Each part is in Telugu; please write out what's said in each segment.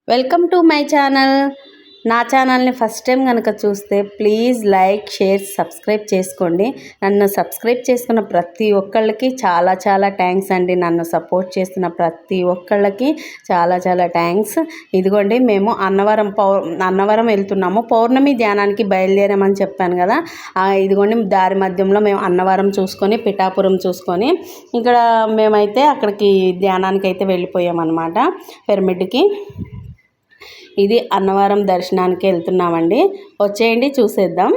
Welcome to my channel. నా ఛానల్ని ఫస్ట్ టైం కనుక చూస్తే ప్లీజ్ లైక్, షేర్, సబ్స్క్రైబ్ చేసుకోండి. నన్ను సబ్స్క్రైబ్ చేసుకున్న ప్రతి ఒక్కళ్ళకి చాలా చాలా థ్యాంక్స్ అండి. నన్ను సపోర్ట్ చేస్తున్న ప్రతి ఒక్కళ్ళకి చాలా చాలా థ్యాంక్స్. ఇదిగోండి, మేము అన్నవరం వెళ్తున్నాము. పౌర్ణమి ధ్యానానికి బయలుదేరామని చెప్పాను కదా. ఇదిగోండి, దారి మధ్యంలో మేము అన్నవరం చూసుకొని, పిఠాపురం చూసుకొని ఇక్కడ మేమైతే అక్కడికి ధ్యానానికి అయితే వెళ్ళిపోయామన్నమాట, పిరమిడ్కి. ఇది అన్నవరం దర్శనానికి వెళ్తున్నామండి. వచ్చేయండి, చూసేద్దాం.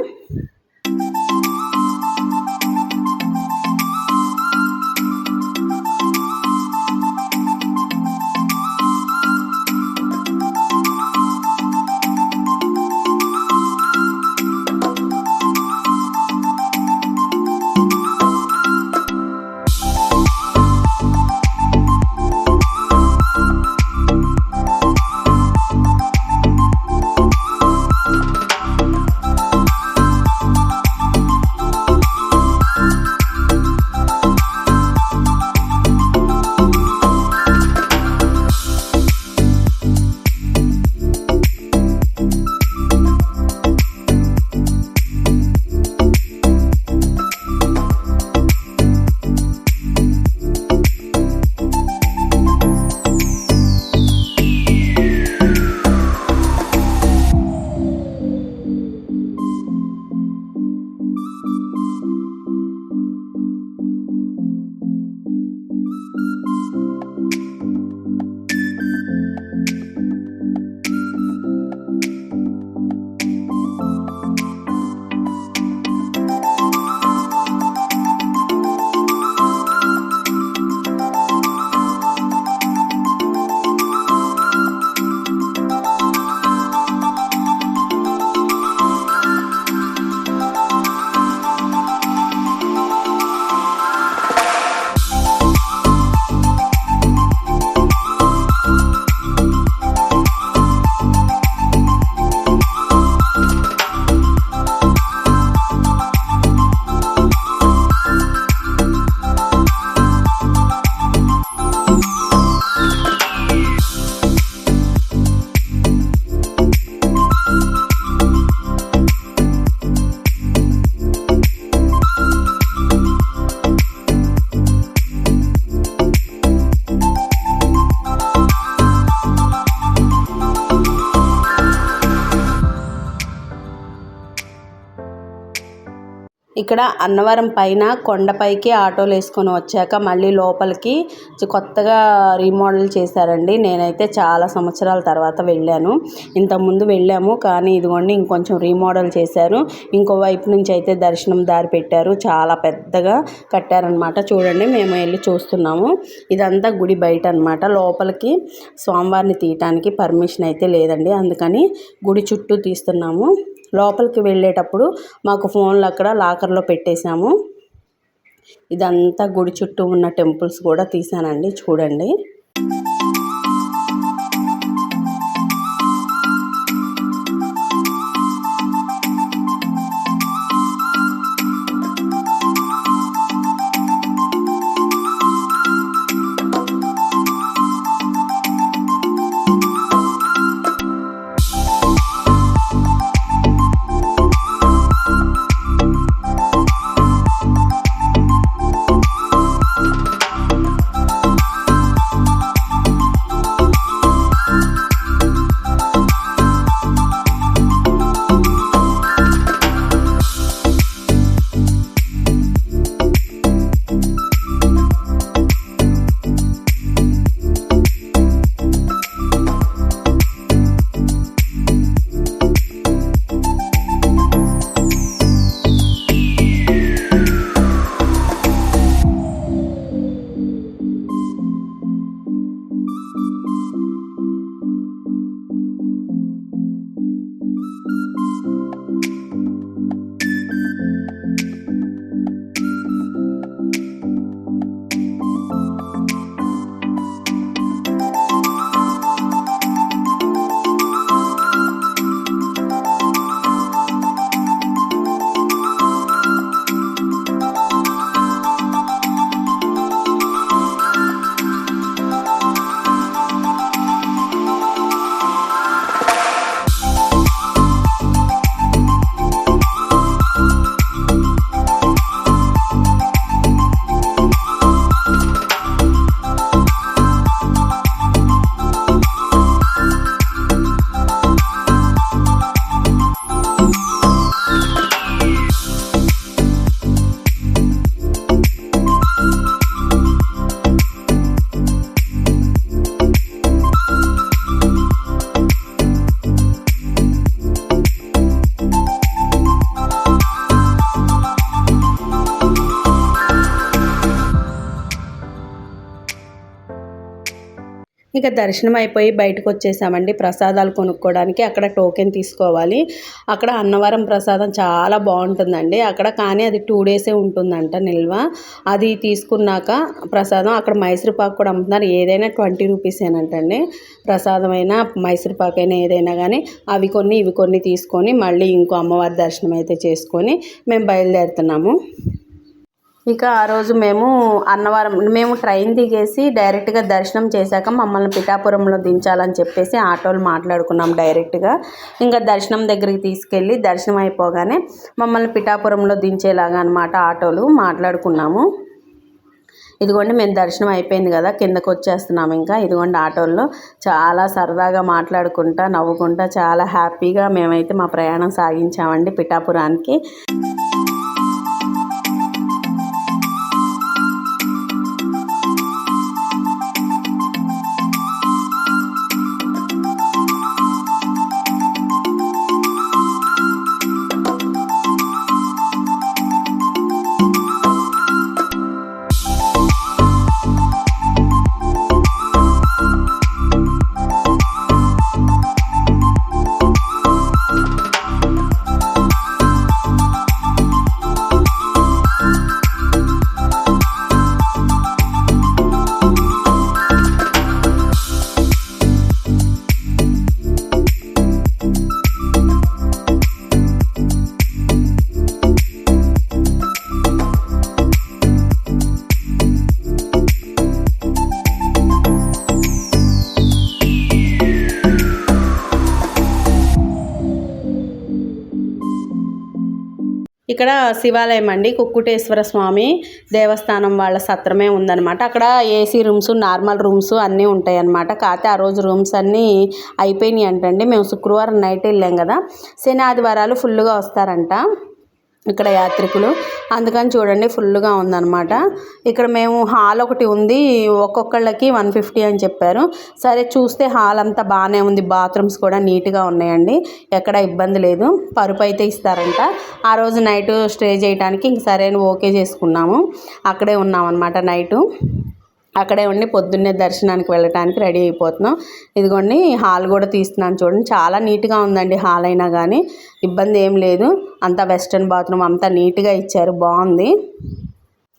ఇక్కడ అన్నవరం పైన కొండపైకి ఆటోలు వేసుకొని వచ్చాక మళ్ళీ లోపలికి కొత్తగా రీమోడల్ చేశారండి. నేనైతే చాలా సంవత్సరాల తర్వాత వెళ్ళాను. ఇంతకుముందు వెళ్ళాము, కానీ ఇదిగోండి ఇంకొంచెం రీమోడల్ చేశారు. ఇంకో వైపు నుంచి అయితే దర్శనం దారి పెట్టారు. చాలా పెద్దగా కట్టారనమాట. చూడండి, మేము వెళ్ళి చూస్తున్నాము. ఇదంతా గుడి బయట అనమాట. లోపలికి స్వామివారిని తీయటానికి పర్మిషన్ అయితే లేదండి, అందుకని గుడి చుట్టూ తీస్తున్నాము. లోపలికి వెళ్ళేటప్పుడు మాకు ఫోన్లు అక్కడ లాకర్లో పెట్టేశాము. ఇదంతా గుడి చుట్టూ ఉన్న టెంపుల్స్ కూడా తీసానండి, చూడండి. ఇక దర్శనం అయిపోయి బయటకు వచ్చేసామండి ప్రసాదాలు కొనుక్కోవడానికి. అక్కడ టోకెన్ తీసుకోవాలి. అక్కడ అన్నవరం ప్రసాదం చాలా బాగుంటుందండి అక్కడ, కానీ అది 2 డేసే ఉంటుందంట నిల్వ. అది తీసుకున్నాక ప్రసాదం అక్కడ మైసూర్ పాకు కూడా అమ్ముతున్నారు. ఏదైనా 20 రూపీసేనంటండి. ప్రసాదమైనా మైసూర్ పాకు అయినా ఏదైనా కానీ అవి కొన్ని ఇవి కొన్ని తీసుకొని మళ్ళీ ఇంకో అమ్మవారి దర్శనం అయితే చేసుకొని మేము బయలుదేరుతున్నాము. ఇక ఆ రోజు మేము ట్రైన్ దిగేసి డైరెక్ట్గా దర్శనం చేశాక మమ్మల్ని పిఠాపురంలో దించాలని చెప్పేసి ఆటోలు మాట్లాడుకున్నాం డైరెక్ట్గా. ఇంకా దర్శనం దగ్గరికి తీసుకెళ్ళి దర్శనం అయిపోగానే మమ్మల్ని పిఠాపురంలో దించేలాగా అనమాట ఆటోలు మాట్లాడుకున్నాము. ఇదిగోండి మేము దర్శనం అయిపోయింది కదా, కిందకు వచ్చేస్తున్నాము. ఇంకా ఇదిగోండి ఆటోల్లో చాలా సరదాగా మాట్లాడుకుంటా నవ్వుకుంటా చాలా హ్యాపీగా మేమైతే మా ప్రయాణం సాగించామండి పిఠాపురానికి. ఇక్కడ శివాలయం అండి, కుక్కుటేశ్వర స్వామి దేవస్థానం వాళ్ళ సత్రమే ఉందన్నమాట. అక్కడ ఏసీ రూమ్స్ నార్మల్ రూమ్స్ అన్నీ ఉంటాయి అన్నమాట. కాకపోతే ఆ రోజు రూమ్స్ అన్నీ అయిపోయినాయి అంటండి. మేము శుక్రవారం నైట్ వెళ్ళాం కదా, శని ఆదివారాలు ఫుల్గా వస్తారంట ఇక్కడ యాత్రికులు, అందుకని చూడండి ఫుల్గా ఉందన్నమాట. ఇక్కడ మేము హాల్ ఒకటి ఉంది, ఒక్కొక్కళ్ళకి 150 అని చెప్పారు. సరే చూస్తే హాల్ అంతా బాగానే ఉంది, బాత్రూమ్స్ కూడా నీట్గా ఉన్నాయండి, ఎక్కడ ఇబ్బంది లేదు. పరుపు అయితే ఇస్తారంట. ఆ రోజు నైట్ స్టే చేయడానికి ఇంక సరైన ఓకే చేసుకున్నాము. అక్కడే ఉన్నాం అన్నమాట నైటు. అక్కడే ఉండి పొద్దున్నే దర్శనానికి వెళ్ళడానికి రెడీ అయిపోతున్నాం. ఇదిగోండి హాల్ కూడా తీస్తున్నాను చూడండి, చాలా నీట్గా ఉందండి హాల్ అయినా కానీ ఇబ్బంది ఏం లేదు. అంతా వెస్ట్రన్ బాత్రూమ్ అంతా నీట్గా ఇచ్చారు, బాగుంది.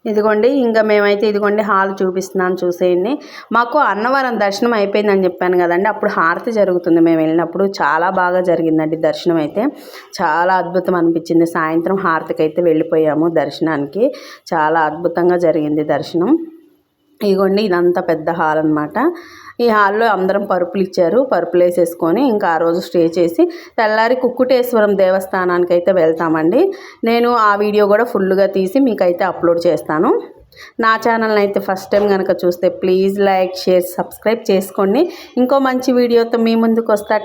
ఇదిగోండి ఇంకా మేమైతే ఇదిగోండి హాల్ చూపిస్తున్నాను చూసేయండి. మాకు అన్నవరం దర్శనం అయిపోయిందని చెప్పాను కదండి, అప్పుడు హారతి జరుగుతుంది. మేము వెళ్ళినప్పుడు చాలా బాగా జరిగిందండి దర్శనం అయితే, చాలా అద్భుతం అనిపించింది. సాయంత్రం హారతికి అయితే వెళ్ళిపోయాము దర్శనానికి, చాలా అద్భుతంగా జరిగింది దర్శనం. ఇదిగోండి ఇదంతా పెద్ద హాల్ అనమాట. ఈ హాల్లో అందరం పరుపులు ఇచ్చారు, పరుపులు వేసేసుకొని ఇంకా ఆ రోజు స్టే చేసి తెల్లారి కుక్కుటేశ్వరం దేవస్థానానికి అయితే వెళ్తామండి. నేను ఆ వీడియో కూడా ఫుల్గా తీసి మీకైతే అప్లోడ్ చేస్తాను. నా ఛానల్ని అయితే ఫస్ట్ టైం కనుక చూస్తే ప్లీజ్ లైక్ షేర్ సబ్స్క్రైబ్ చేసుకోండి. ఇంకో మంచి వీడియోతో మీ ముందుకు వస్తా.